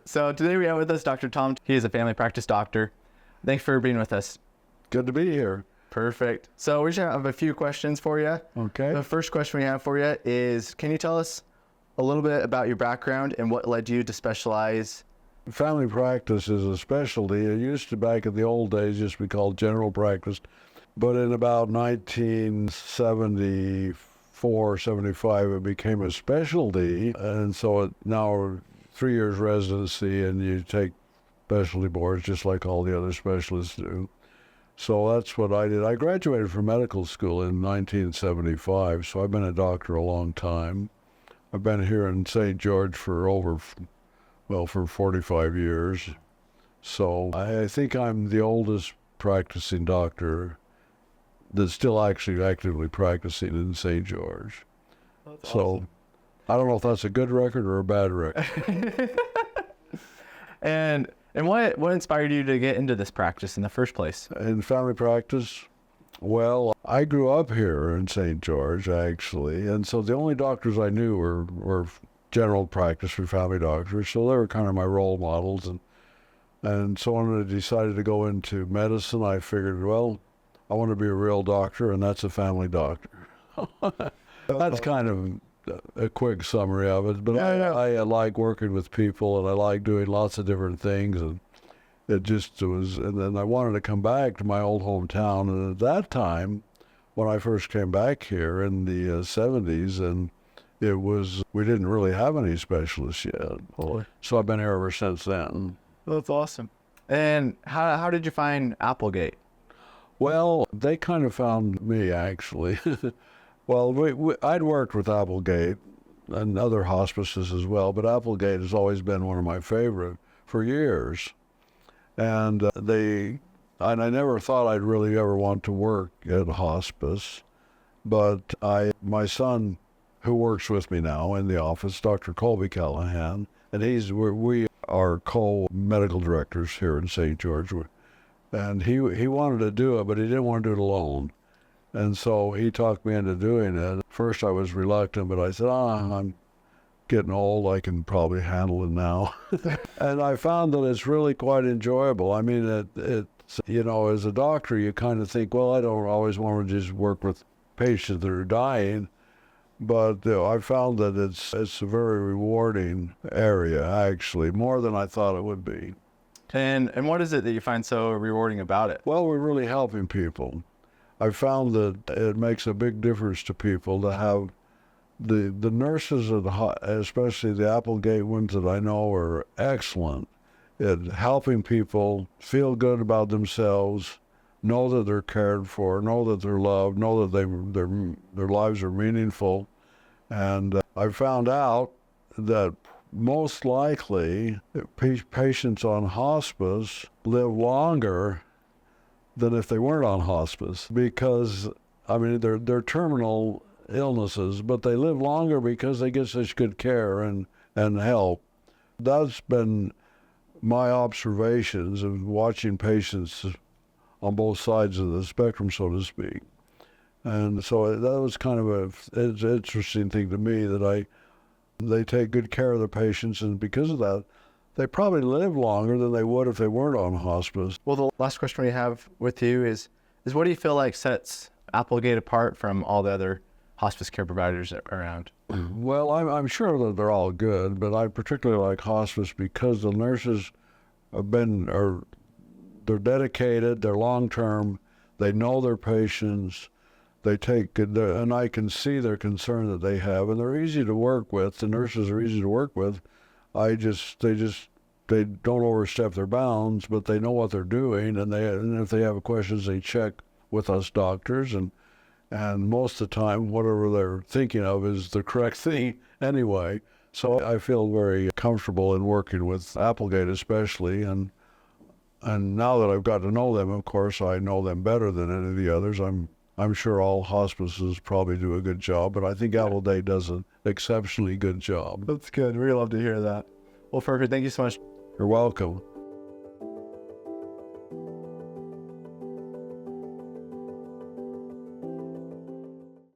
So today we have with us Dr. Tom. He is a family practice doctor. Thanks for being with us. Good to be here. Perfect. So we just have a few questions for you. Okay. The first question we have for you is, can you tell us a little bit about your background and what led you to specialize? Family practice is a specialty. It used to, back in the old days, just be called general practice. But in about 1974, 75, it became a specialty. And so it now 3 years residency, and you take specialty boards just like all the other specialists do. So that's what I did. I graduated from medical school in 1975, so I've been a doctor a long time. I've been here in St. George for for 45 years. So I think I'm the oldest practicing doctor that's still actually actively practicing in St. George. That's so awesome. I don't know if that's a good record or a bad record. And what inspired you to get into this practice in the first place? In family practice, well, I grew up here in St. George, actually, and so the only doctors I knew were general practice for family doctors, so they were kind of my role models. And so when I decided to go into medicine, I figured, well, I want to be a real doctor, and that's a family doctor. That's kind of a quick summary of it, but I like working with people, and I like doing lots of different things, and it was, and then I wanted to come back to my old hometown, and at that time, when I first came back here in the 70s, and we didn't really have any specialists yet, so I've been here ever since then. That's awesome. And how did you find Applegate? Well, they kind of found me, actually. Well, I'd worked with Applegate and other hospices as well, but Applegate has always been one of my favorite for years. And I never thought I'd really ever want to work at a hospice, but my son, who works with me now in the office, Dr. Colby Callahan, and we are co-medical directors here in St. George, and he wanted to do it, but he didn't want to do it alone. And so he talked me into doing it. First I was reluctant, but I said, I'm getting old, I can probably handle it now. And I found that it's really quite enjoyable. I mean, it's, as a doctor, you kind of think, well, I don't always want to just work with patients that are dying. But I found that it's a very rewarding area, actually, more than I thought it would be. And what is it that you find so rewarding about it? Well, we're really helping people. I found that it makes a big difference to people to have the nurses, especially the Applegate ones that I know, are excellent at helping people feel good about themselves, know that they're cared for, know that they're loved, know that their lives are meaningful. And I found out that most likely patients on hospice live longer than if they weren't on hospice, because, I mean, they're terminal illnesses, but they live longer because they get such good care and help. That's been my observations of watching patients on both sides of the spectrum, so to speak. And so that was kind of it's an interesting thing to me, that they take good care of their patients, and because of that, they probably live longer than they would if they weren't on hospice. Well, the last question we have with you is what do you feel like sets Applegate apart from all the other hospice care providers around? Well, I'm sure that they're all good, but I particularly like hospice because the nurses they're dedicated, they're long-term, they know their patients, and I can see their concern that they have, and they're easy to work with. The nurses are easy to work with. They don't overstep their bounds, but they know what they're doing, and if they have questions, they check with us doctors, and most of the time, whatever they're thinking of is the correct thing anyway. So I feel very comfortable in working with Applegate especially, and now that I've got to know them, of course, I know them better than any of the others. I'm sure all hospices probably do a good job, but I think Applegate does an exceptionally good job. That's good. We love to hear that. Well, perfect. Thank you so much. You're welcome.